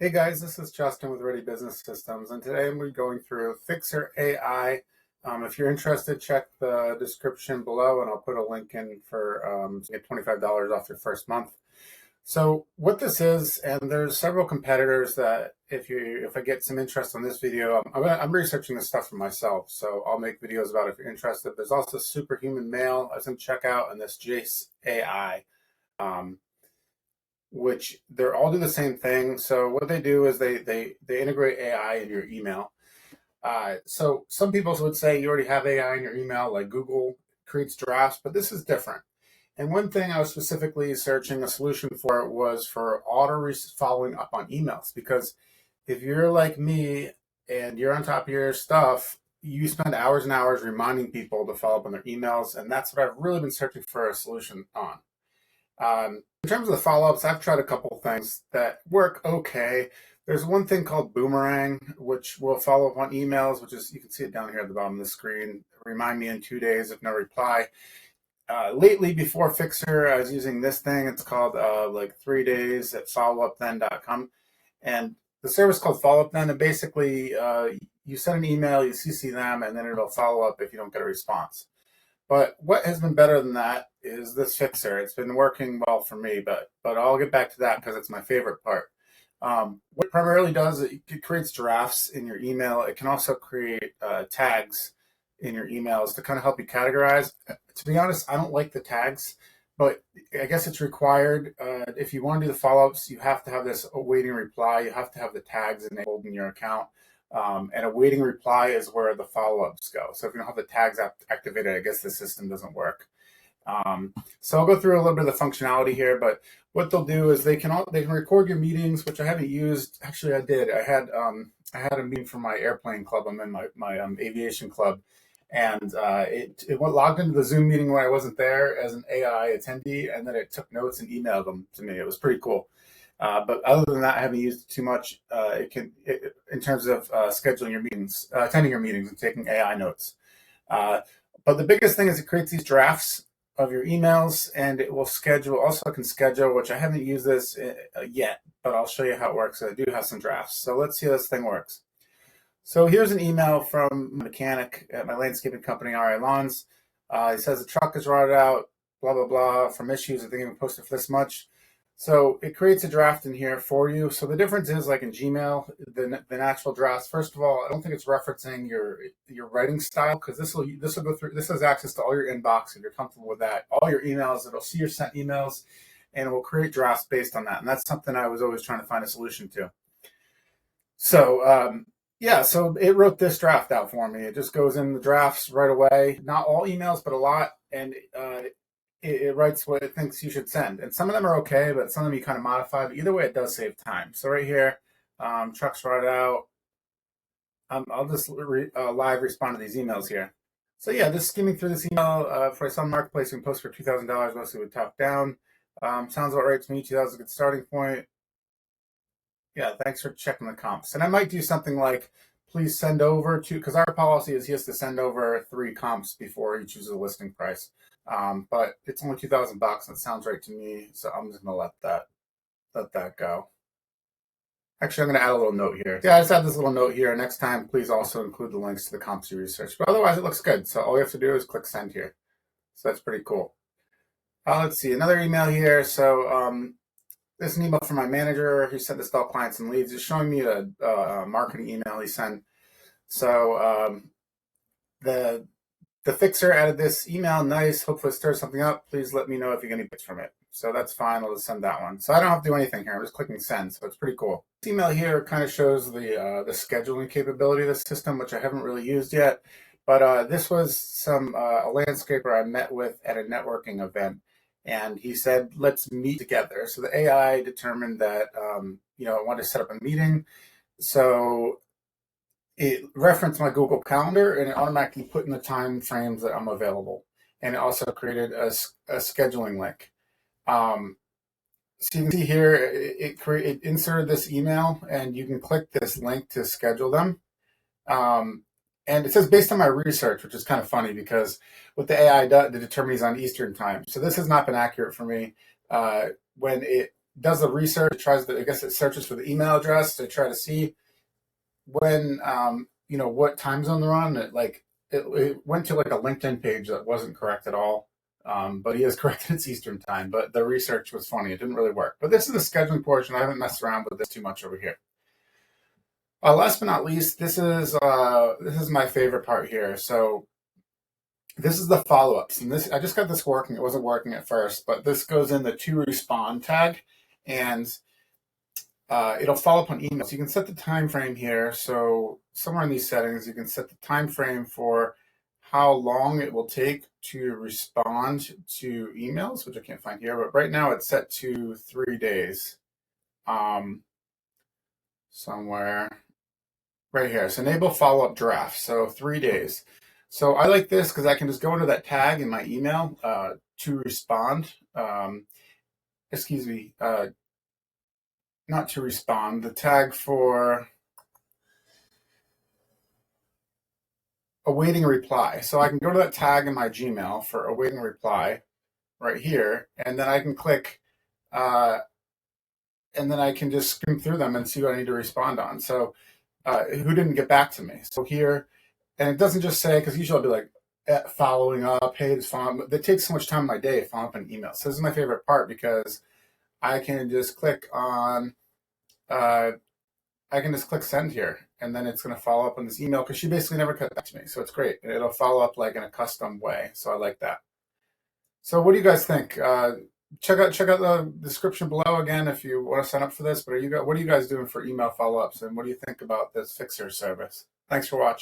Hey guys, this is Justin with Ready Business Systems, and today I'm going through Fixer AI. If you're interested, check the description below, and I'll put a link in for to get $25 off your first month. So what this is, and there's several competitors that if I get some interest on this video, I'm researching this stuff for myself, so I'll make videos about it if you're interested. There's also Superhuman Mail I can check out, and this Jace AI. Um, which they're all do the same thing. So what they do is they integrate AI in your email. So some people would say you already have AI in your email, like Google creates drafts, but this is different. And one thing I was specifically searching a solution for was for auto following up on emails, because if you're like me and you're on top of your stuff, you spend hours and hours reminding people to follow up on their emails, and that's what I've really been searching for a solution on. In terms of the follow-ups, I've tried a couple of things that work okay. There's one thing called Boomerang, which will follow up on emails, which is, you can see it down here at the bottom of the screen. Remind me in 2 days if no reply. Lately, before Fixer, I was using this thing. It's called like 3 days at followupthen.com. And the service called Follow Up Then, and basically you send an email, you CC them, and then it'll follow up if you don't get a response. But what has been better than that is this Fixer. It's been working well for me, but I'll get back to that because it's my favorite part. What it primarily does, it creates drafts in your email. It can also create tags in your emails to kind of help you categorize. To be honest, I don't like the tags, but I guess it's required. If you want to do the follow-ups, you have to have this awaiting reply. You have to have the tags enabled in your account. And awaiting reply is where the follow-ups go. So if you don't have the tags activated, I guess the system doesn't work. So I'll go through a little bit of the functionality here, but what they'll do is they can record your meetings, which I haven't used. Actually, I did. I had a meeting for my airplane club. I'm in my aviation club, and it went logged into the Zoom meeting when I wasn't there as an AI attendee, and then it took notes and emailed them to me. It was pretty cool. But other than that, I haven't used it too much. In terms of scheduling your meetings, attending your meetings, and taking AI notes. But the biggest thing is it creates these drafts of your emails, and it will schedule. Also, it can schedule, which I haven't used this yet, but I'll show you how it works. I do have some drafts. So let's see how this thing works. So here's an email from a mechanic at my landscaping company, RI Lawns. He says the truck is rotted out, blah, blah, blah, from issues. I think even posted for this much. So it creates a draft in here for you. So the difference is, like in Gmail, the natural drafts. First of all, I don't think it's referencing your writing style, because this will go through. This has access to all your inbox if you're comfortable with that. All your emails, it'll see your sent emails, and it will create drafts based on that. And that's something I was always trying to find a solution to. So yeah, so it wrote this draft out for me. It just goes in the drafts right away. Not all emails, but a lot, and it writes what it thinks you should send. And some of them are okay, but some of them you kind of modify. But either way, it does save time. So right here, trucks right out. I'll just live respond to these emails here. So yeah, just skimming through this email for some marketplace, you can post for $2,000, mostly with top down. Sounds about right to me. 2,000 is a good starting point. Yeah, thanks for checking the comps. And I might do something like, please send over to, because our policy is he has to send over 3 comps before he chooses a listing price. But it's only $2,000, and it sounds right to me, so I'm just gonna let that go. Actually, I'm gonna add a little note here. Yeah, I just add this little note here. Next time, please also include the links to the comps you researched. But otherwise, it looks good. So all you have to do is click send here. So that's pretty cool. Let's see, another email here. So this is an email from my manager who sent this to all clients and leads. It's showing me a marketing email he sent. So the Fixer added this email. Nice. Hopefully it stirs something up. Please let me know if you get any bits from it. So that's fine. I'll just send that one. So I don't have to do anything here. I'm just clicking send. So it's pretty cool. This email here kind of shows the scheduling capability of the system, which I haven't really used yet. But this was a landscaper I met with at a networking event. And he said, let's meet together. So the AI determined that, I wanted to set up a meeting. So it referenced my Google Calendar, and it automatically put in the time frames that I'm available. And it also created a scheduling link. So you can see here, it inserted this email, and you can click this link to schedule them. And it says based on my research, which is kind of funny because what the AI does, it determines on Eastern time. So this has not been accurate for me. When it does the research, it tries to, I guess it searches for the email address to try to see when, what time zone they're on. It went to like a LinkedIn page that wasn't correct at all. But he is correct. It's Eastern time, but the research was funny. It didn't really work. But this is the scheduling portion. I haven't messed around with this too much over here. Last but not least, this is my favorite part here. So this is the follow-ups, and this I just got this working. It wasn't working at first, but this goes in the to respond tag, and it'll follow up on emails. You can set the time frame here. So somewhere in these settings, you can set the time frame for how long it will take to respond to emails, which I can't find here, but right now it's set to 3 days. Somewhere right here. So enable follow-up draft. So 3 days. So I like this because I can just go into that tag in my email to respond. Excuse me, not to respond. The tag for awaiting a reply. So I can go to that tag in my Gmail for awaiting a reply right here, and then I can click, and then I can just skim through them and see what I need to respond on. So who didn't get back to me? So here, and it doesn't just say, because usually I'll be like, following up, hey, this following. That takes so much time in my day following up an email. So this is my favorite part because I can just click on, I can just click send here, and then it's going to follow up on this email because she basically never got back to me. So it's great. It'll follow up like in a custom way. So I like that. So what do you guys think? Check out the description below again if you want to sign up for this. But what are you guys doing for email follow-ups, and what do you think about this Fixer service? Thanks for watching.